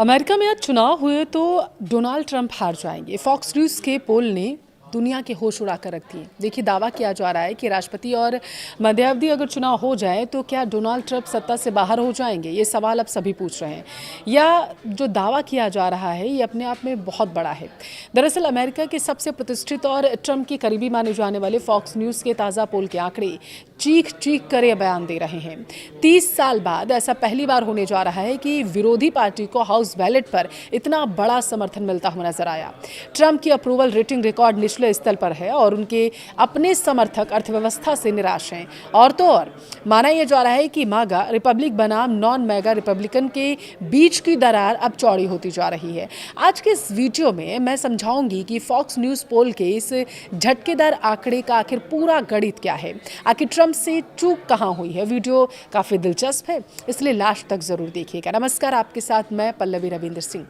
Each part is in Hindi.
अमेरिका में आज चुनाव हुए तो डोनाल्ड ट्रंप हार जाएंगे। फॉक्स न्यूज़ के पोल ने दुनिया के होश उड़ा कर रख दिए। देखिए, दावा किया जा रहा है कि राष्ट्रपति और मध्यावधि अगर चुनाव हो जाए तो क्या डोनाल्ड ट्रंप सत्ता से बाहर हो जाएंगे, ये सवाल अब सभी पूछ रहे हैं। या जो दावा किया जा रहा है ये अपने आप में बहुत बड़ा है। दरअसल अमेरिका के सबसे प्रतिष्ठित और ट्रंप के करीबी माने जाने वाले फॉक्स न्यूज़ के ताज़ा पोल के आंकड़े चीख चीख कर ये बयान दे रहे हैं। 30 साल बाद ऐसा पहली बार होने जा रहा है कि विरोधी पार्टी को हाउस बैलेट पर इतना बड़ा समर्थन मिलता हुआ नजर आया। ट्रंप की अप्रूवल रेटिंग रिकॉर्ड निचले स्तर पर है और उनके अपने समर्थक अर्थव्यवस्था से निराश हैं। और तो और माना यह जा रहा है कि मागा रिपब्लिक बनाम नॉन मैगा रिपब्लिकन के बीच की दरार अब चौड़ी होती जा रही है। आज के इस वीडियो में मैं समझाऊंगी कि फॉक्स न्यूज़ पोल के इस झटकेदार आंकड़े का आखिर पूरा गणित क्या है, आखिर ट्रंप से चूक कहां हुई है। वीडियो काफी दिलचस्प है, इसलिए लास्ट तक जरूर देखिएगा। नमस्कार, आपके साथ मैं पल्लवी रविंद्र सिंह।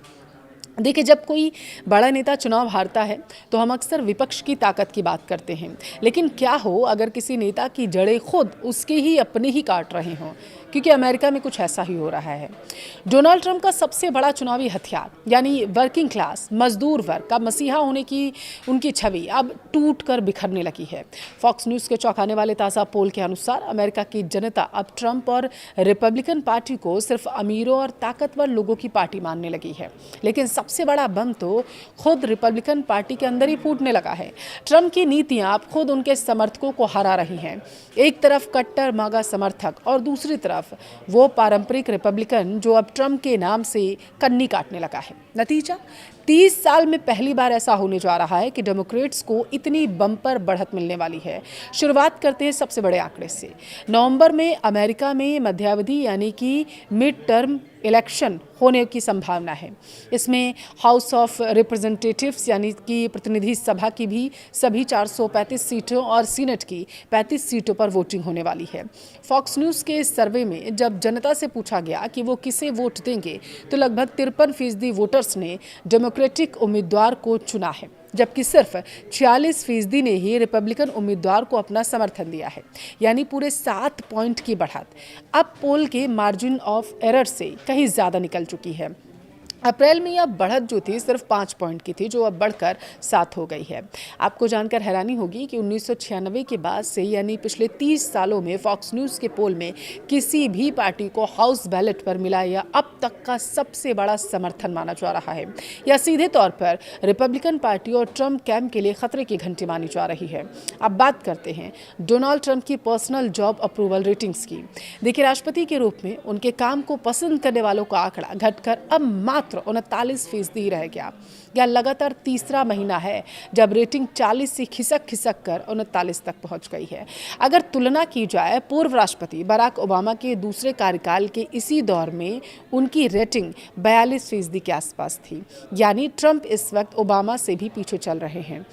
देखिए, जब कोई बड़ा नेता चुनाव हारता है तो हम अक्सर विपक्ष की ताकत की बात करते हैं, लेकिन क्या हो अगर किसी नेता की जड़ें खुद उसके ही अपने ही काट रहे हों, क्योंकि अमेरिका में कुछ ऐसा ही हो रहा है। डोनाल्ड ट्रंप का सबसे बड़ा चुनावी हथियार यानी वर्किंग क्लास मजदूर वर्ग का मसीहा होने की उनकी छवि अब टूट कर बिखरने लगी है। फॉक्स न्यूज़ के चौंकाने वाले ताज़ा पोल के अनुसार अमेरिका की जनता अब ट्रंप और रिपब्लिकन पार्टी को सिर्फ अमीरों और ताकतवर लोगों की पार्टी मानने लगी है। लेकिन सबसे बड़ा बम तो खुद रिपब्लिकन पार्टी के अंदर ही फूटने लगा है। ट्रंप की नीतियां अब खुद उनके समर्थकों को हरा रही हैं। एक तरफ कट्टर मागा समर्थक और दूसरी तरफ वो पारंपरिक रिपब्लिकन जो अब ट्रंप के नाम से कन्नी काटने लगा है। नतीजा 30 साल में पहली बार ऐसा होने जा रहा है कि डेमोक्रेट्स को इतनी बम्पर बढ़त मिलने वाली है। शुरुआत करते हैं सबसे बड़े आंकड़े से। नवंबर में अमेरिका में मध्यावधि यानी कि मिड टर्म इलेक्शन होने की संभावना है। इसमें हाउस ऑफ रिप्रेजेंटेटिव्स यानी कि प्रतिनिधि सभा की भी सभी 435 सीटों और सीनेट की 35 सीटों पर वोटिंग होने वाली है। फॉक्स न्यूज़ के इस सर्वे में जब जनता से पूछा गया कि वो किसे वोट देंगे तो लगभग 53% वोटर्स ने डेमोक्रेटिक उम्मीदवार को चुना है, जबकि सिर्फ 46% ने ही रिपब्लिकन उम्मीदवार को अपना समर्थन दिया है, यानी पूरे 7 पॉइंट की बढ़त अब पोल के मार्जिन ऑफ एरर से कहीं ज़्यादा निकल चुकी है। अप्रैल में यह बढ़त जो थी सिर्फ 5 पॉइंट की थी, जो अब बढ़कर 7 हो गई है। आपको जानकर हैरानी होगी कि 1996 के बाद से यानी पिछले 30 सालों में फॉक्स न्यूज़ के पोल में किसी भी पार्टी को हाउस बैलेट पर मिला यह अब तक का सबसे बड़ा समर्थन माना जा रहा है। यह सीधे तौर पर रिपब्लिकन पार्टी और ट्रंप कैंप के लिए खतरे की घंटी मानी जा रही है। अब बात करते हैं डोनाल्ड ट्रंप की पर्सनल जॉब अप्रूवल रेटिंग्स की। देखिए, राष्ट्रपति के रूप में उनके काम को पसंद करने वालों का आंकड़ा घटकर अब मात्र 39% ही रह गया। यह लगातार तीसरा महीना है जब रेटिंग 40 से खिसक खिसक कर 39 तक पहुंच गई है। अगर तुलना की जाए पूर्व राष्ट्रपति बराक ओबामा के दूसरे कार्यकाल के इसी दौर में उनकी रेटिंग 42% के आसपास थी, यानी ट्रंप इस वक्त ओबामा से भी पीछे चल रहे हैं।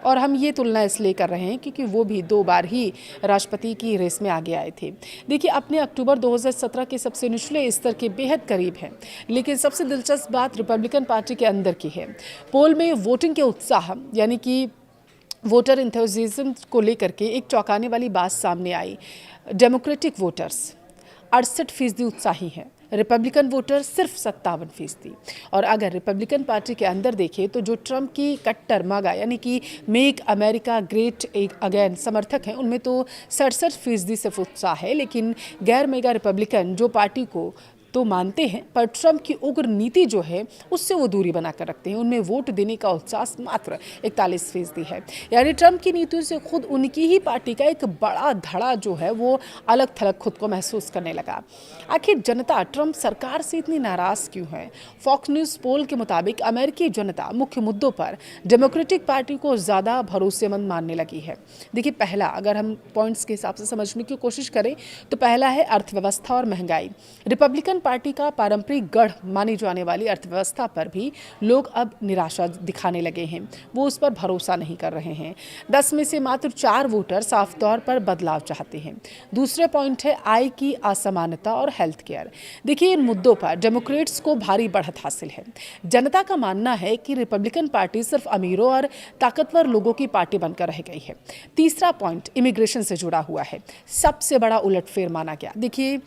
और हम ये तुलना इसलिए कर रहे हैं क्योंकि वो भी 2 बार ही राष्ट्रपति की रेस में आगे आए थे। देखिए, अपने अक्टूबर 2017 के सबसे निचले स्तर के बेहद करीब हैं, लेकिन सबसे दिलचस्प बात रिपब्लिकन पार्टी के अंदर की है। पोल में वोटिंग के उत्साह यानी कि वोटर इंथुजियाज्म को लेकर के एक चौंकाने वाली बात सामने आई। डेमोक्रेटिक वोटर्स 68% उत्साही हैं, रिपब्लिकन वोटर सिर्फ 57%। और अगर रिपब्लिकन पार्टी के अंदर देखें तो जो ट्रंप की कट्टर मागा यानी कि मेक अमेरिका ग्रेट अगेन समर्थक हैं, उनमें तो 67% सिर्फ उत्साह है। लेकिन गैर मेगा रिपब्लिकन जो पार्टी को तो मानते हैं पर ट्रंप की उग्र नीति जो है उससे वो दूरी बनाकर रखते हैं, उनमें वोट देने का उत्साह मात्र 41% है। यानी ट्रंप की नीतियों से खुद उनकी ही पार्टी का एक बड़ा धड़ा जो है वो अलग थलग खुद को महसूस करने लगा। आखिर जनता ट्रंप सरकार से इतनी नाराज क्यों है? फॉक्स न्यूज़ पोल के मुताबिक अमेरिकी जनता मुख्य मुद्दों पर डेमोक्रेटिक पार्टी को ज़्यादा भरोसेमंद मानने लगी है। देखिए, पहला अगर हम पॉइंट्स के हिसाब से समझने की कोशिश करें तो पहला है अर्थव्यवस्था और महंगाई। रिपब्लिकन पार्टी का पारंपरिक गढ़ मानी जाने वाली अर्थव्यवस्था पर भी लोग अब निराशा दिखाने लगे हैं, वो उस पर भरोसा नहीं कर रहे हैं। 10 में से मात्र 4 वोटर साफ तौर पर बदलाव चाहते हैं। दूसरे पॉइंट है आय की असमानता और हेल्थ केयर। देखिए, इन मुद्दों पर डेमोक्रेट्स को भारी बढ़त हासिल है। जनता का मानना है कि रिपब्लिकन पार्टी सिर्फ अमीरों और ताकतवर लोगों की पार्टी बनकर रह गई है। तीसरा पॉइंट इमिग्रेशन से जुड़ा हुआ है, सबसे बड़ा उलटफेर माना गया। देखिए,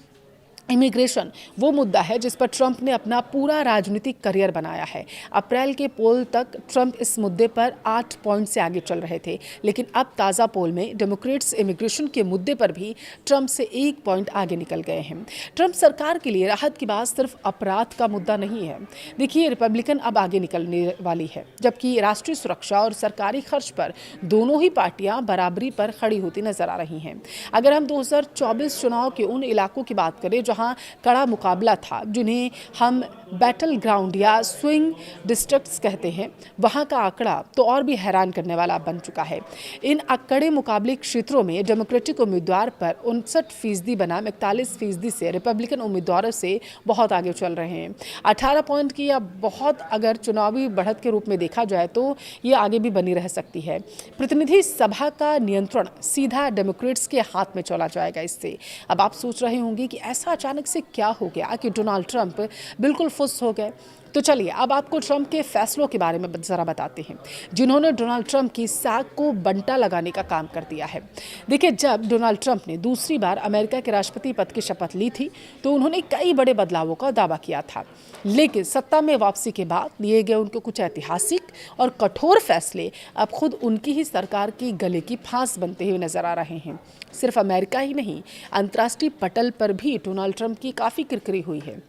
इमिग्रेशन वो मुद्दा है जिस पर ट्रंप ने अपना पूरा राजनीतिक करियर बनाया है। अप्रैल के पोल तक ट्रंप इस मुद्दे पर 8 पॉइंट से आगे चल रहे थे, लेकिन अब ताज़ा पोल में डेमोक्रेट्स इमिग्रेशन के मुद्दे पर भी ट्रंप से 1 पॉइंट आगे निकल गए हैं। ट्रंप सरकार के लिए राहत की बात सिर्फ अपराध का मुद्दा नहीं है। देखिए, रिपब्लिकन अब आगे निकलने वाली है, जबकि राष्ट्रीय सुरक्षा और सरकारी खर्च पर दोनों ही पार्टियां बराबरी पर खड़ी होती नजर आ रही हैं। अगर हम 2024 चुनाव के उन इलाकों की बात करें जहां कड़ा मुकाबला था, जिन्हें हम बैटल ग्राउंड या स्विंग डिस्ट्रिक्ट्स कहते हैं, वहां का आंकड़ा तो और भी हैरान करने वाला बन चुका है। इन कड़े मुकाबले क्षेत्रों में डेमोक्रेटिक उम्मीदवार पर 59% बना 41% से रिपब्लिकन उम्मीदवारों से बहुत आगे चल रहे हैं। 18 पॉइंट की या बहुत अगर चुनावी बढ़त के रूप में देखा जाए तो ये आगे भी बनी रह सकती है। प्रतिनिधि सभा का नियंत्रण सीधा डेमोक्रेट्स के हाथ में चला जाएगा इससे। अब आप सोच रहे होंगे कि ऐसा अचानक से क्या हो गया कि डोनाल्ड ट्रंप बिल्कुल फुस हो गए। तो चलिए अब आपको ट्रंप के फैसलों के बारे में जरा बताते हैं, जिन्होंने डोनाल्ड ट्रंप की साख को बंटा लगाने का काम कर दिया है। देखिए, जब डोनाल्ड ट्रंप ने दूसरी बार अमेरिका के राष्ट्रपति पद की शपथ ली थी तो उन्होंने कई बड़े बदलावों का दावा किया था, लेकिन सत्ता में वापसी के बाद लिए गए उनके कुछ ऐतिहासिक और कठोर फैसले अब खुद उनकी ही सरकार की गले की फांस बनते हुए नजर आ रहे हैं। सिर्फ अमेरिका ही नहीं, अंतर्राष्ट्रीय पटल पर भी डोनाल्ड ट्रंप की काफ़ी किरकिरी हुई है।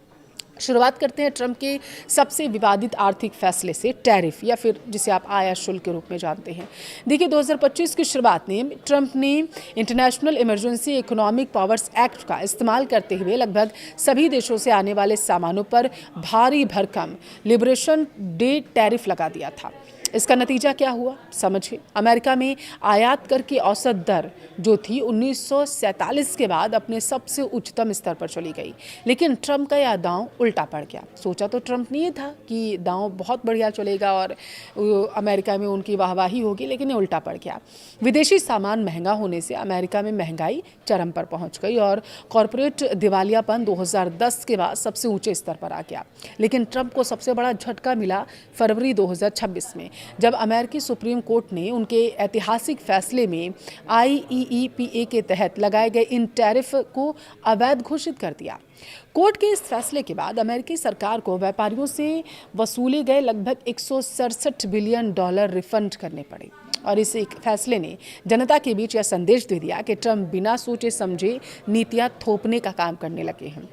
शुरुआत करते हैं ट्रंप के सबसे विवादित आर्थिक फैसले से, टैरिफ या फिर जिसे आप आयात शुल्क के रूप में जानते हैं। देखिए, 2025 की शुरुआत में ट्रंप ने international emergency economic powers act का इस्तेमाल करते हुए लगभग सभी देशों से आने वाले सामानों पर भारी भरकम लिबरेशन डे टैरिफ लगा दिया था। इसका नतीजा क्या हुआ समझिए। अमेरिका में आयात कर की औसत दर जो थी 1947 के बाद अपने सबसे उच्चतम स्तर पर चली गई, लेकिन ट्रंप का यह दांव उल्टा पड़ गया। सोचा तो ट्रंप ने ये था कि दांव बहुत बढ़िया चलेगा और अमेरिका में उनकी वाहवाही होगी, लेकिन ये उल्टा पड़ गया। विदेशी सामान महंगा होने से अमेरिका में महंगाई चरम पर पहुंच गई और कॉरपोरेट दिवालियापन 2010 के बाद सबसे ऊंचे स्तर पर आ गया। लेकिन ट्रंप को सबसे बड़ा झटका मिला फरवरी 2026 में, जब अमेरिकी सुप्रीम कोर्ट ने उनके ऐतिहासिक फैसले में IEEPA के तहत लगाए गए इन टैरिफ को अवैध घोषित कर दिया। कोर्ट के इस फैसले के बाद अमेरिकी सरकार को व्यापारियों से वसूले गए लगभग $167 बिलियन रिफंड करने पड़े और इस एक फैसले ने जनता के बीच यह संदेश दे दिया कि ट्रंप बिना सोचे समझे नीतियां थोपने का काम करने लगे हैं।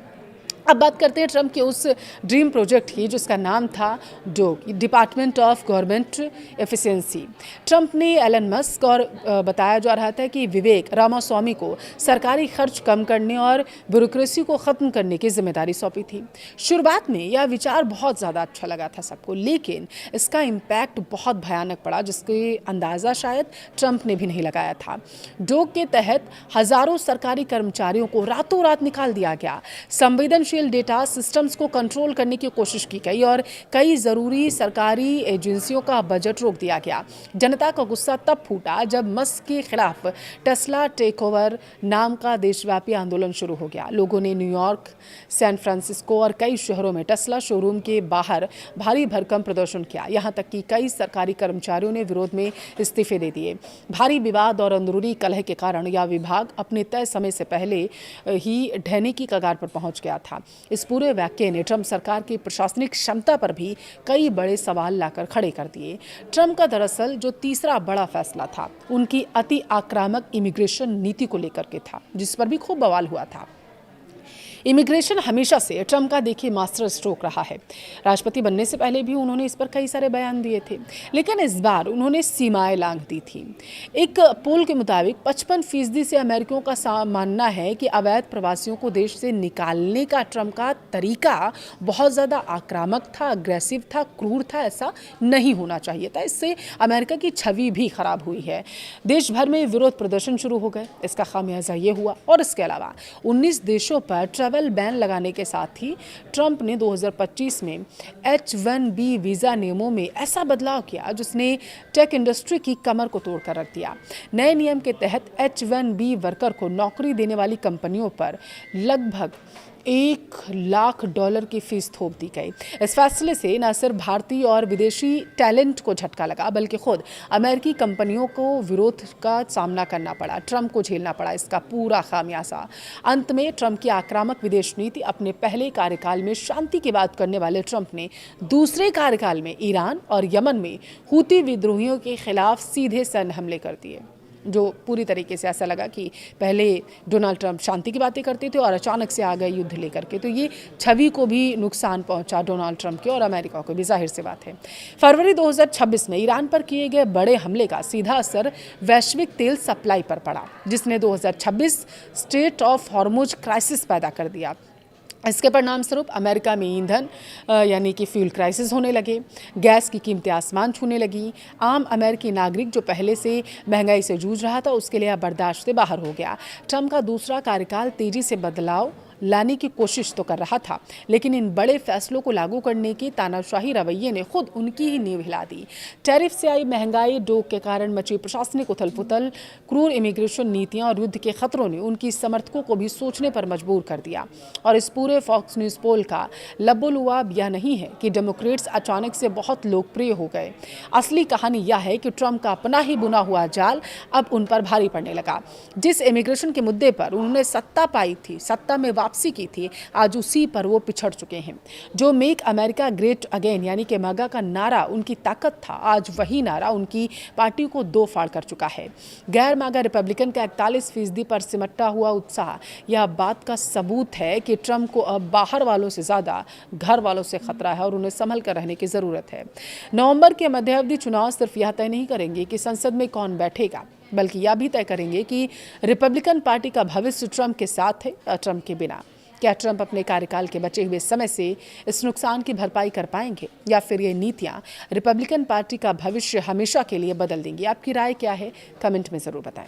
अब बात करते हैं ट्रंप के उस ड्रीम प्रोजेक्ट की जिसका नाम था dog, department of government efficiency. Trump ने एलन मस्क और बताया जा रहा था कि विवेक रामास्वामी को सरकारी खर्च कम करने और ब्यूरोक्रेसी को ख़त्म करने की जिम्मेदारी सौंपी थी। शुरुआत में यह विचार बहुत ज़्यादा अच्छा लगा था सबको, लेकिन इसका इम्पैक्ट बहुत भयानक पड़ा जिसके अंदाज़ा शायद ट्रंप ने भी नहीं लगाया था। डोग के तहत हज़ारों सरकारी कर्मचारियों को रातों रात निकाल दिया गया। संवेदनशील डेटा सिस्टम्स को कंट्रोल करने की कोशिश की गई और कई जरूरी सरकारी एजेंसियों का बजट रोक दिया गया। जनता का गुस्सा तब फूटा जब मस्क के खिलाफ टेस्ला टेकओवर नाम का देशव्यापी आंदोलन शुरू हो गया। लोगों ने न्यूयॉर्क, सैन फ्रांसिस्को और कई शहरों में टेस्ला शोरूम के बाहर भारी भरकम प्रदर्शन किया। यहां तक कि कई सरकारी कर्मचारियों ने विरोध में इस्तीफे दे दिए। भारी विवाद और अंदरूनी कलह के कारण यह विभाग अपने तय समय से पहले ही ढहने की कगार पर पहुंच गया था। इस पूरे वाकये ने ट्रंप सरकार की प्रशासनिक क्षमता पर भी कई बड़े सवाल लाकर खड़े कर दिए। ट्रंप का दरअसल जो तीसरा बड़ा फैसला था उनकी अति आक्रामक इमिग्रेशन नीति को लेकर के था, जिस पर भी खूब बवाल हुआ था। इमिग्रेशन हमेशा से ट्रंप का देखिए मास्टर स्ट्रोक रहा है। राष्ट्रपति बनने से पहले भी उन्होंने इस पर कई सारे बयान दिए थे, लेकिन इस बार उन्होंने सीमाएं लांघ दी थी। एक पोल के मुताबिक 55% से अमेरिकियों का मानना है कि अवैध प्रवासियों को देश से निकालने का ट्रंप का तरीका बहुत ज़्यादा आक्रामक था, अग्रेसिव था, क्रूर था। ऐसा नहीं होना चाहिए था। इससे अमेरिका की छवि भी खराब हुई है। देश भर में विरोध प्रदर्शन शुरू हो गए। इसका खामियाजा ये हुआ। और इसके अलावा 19 देशों पर ट्रैवल बैन लगाने के साथ ही ट्रंप ने 2025 में H-1B वीज़ा नियमों में ऐसा बदलाव किया जिसने टेक इंडस्ट्री की कमर को तोड़ कर रख दिया। नए नियम के तहत H-1B वर्कर को नौकरी देने वाली कंपनियों पर लगभग $1 लाख की फीस थोप दी गई। इस फैसले से न सिर्फ भारतीय और विदेशी टैलेंट को झटका लगा, बल्कि खुद अमेरिकी कंपनियों को विरोध का सामना करना पड़ा, ट्रंप को झेलना पड़ा इसका पूरा खामियाजा। अंत में ट्रंप की आक्रामक विदेश नीति, अपने पहले कार्यकाल में शांति की बात करने वाले ट्रंप ने दूसरे कार्यकाल में ईरान और यमन में हूती विद्रोहियों के खिलाफ सीधे सैन्य हमले कर दिए, जो पूरी तरीके से ऐसा लगा कि पहले डोनाल्ड ट्रंप शांति की बातें करते थे और अचानक से आ गए युद्ध लेकर के। तो ये छवि को भी नुकसान पहुंचा डोनाल्ड ट्रंप के और अमेरिका को भी, जाहिर सी बात है। फरवरी 2026 में ईरान पर किए गए बड़े हमले का सीधा असर वैश्विक तेल सप्लाई पर पड़ा, जिसने 2026 स्ट्रेट ऑफ हॉर्मुज क्राइसिस पैदा कर दिया। इसके परिणाम स्वरूप अमेरिका में ईंधन यानी कि फ्यूल क्राइसिस होने लगे, गैस की कीमतें आसमान छूने लगी। आम अमेरिकी नागरिक जो पहले से महंगाई से जूझ रहा था, उसके लिए अब बर्दाश्त से बाहर हो गया। ट्रंप का दूसरा कार्यकाल तेजी से बदलाव लाने की कोशिश तो कर रहा था, लेकिन इन बड़े फैसलों को लागू करने के तानाशाही रवैये ने खुद उनकी ही नींव हिला दी। टैरिफ से आई महंगाई, डोक के कारण मची प्रशासनिक उथल-पुथल, क्रूर इमिग्रेशन नीतियां और युद्ध के खतरों ने उनकी समर्थकों को भी सोचने पर मजबूर कर दिया। और इस पूरे फॉक्स न्यूज़ पोल का लबोलुआब यह नहीं है कि डेमोक्रेट्स अचानक से बहुत लोकप्रिय हो गए। असली कहानी यह है कि ट्रंप का अपना ही बुना हुआ जाल अब उन पर भारी पड़ने लगा। जिस इमिग्रेशन के मुद्दे पर उन्होंने सत्ता पाई थी, सत्ता में वापसी की थी, आज उसी पर वो पिछड़ चुके हैं। जो मेक अमेरिका ग्रेट अगेन यानी कि मगा का नारा उनकी ताकत था, आज वही नारा उनकी पार्टी को दो फाड़ कर चुका है। गैर मागा रिपब्लिकन का 41% पर सिमटा हुआ उत्साह यह बात का सबूत है कि ट्रंप को अब बाहर वालों से ज्यादा घर वालों से खतरा है और उन्हें संभल कर रहने की जरूरत है। नवंबर के मध्यावधि चुनाव सिर्फ यह तय नहीं करेंगे कि संसद में कौन बैठेगा, बल्कि यह भी तय करेंगे कि रिपब्लिकन पार्टी का भविष्य ट्रंप के साथ है या ट्रंप के बिना। क्या ट्रंप अपने कार्यकाल के बचे हुए समय से इस नुकसान की भरपाई कर पाएंगे, या फिर ये नीतियां रिपब्लिकन पार्टी का भविष्य हमेशा के लिए बदल देंगी? आपकी राय क्या है? कमेंट में ज़रूर बताएं।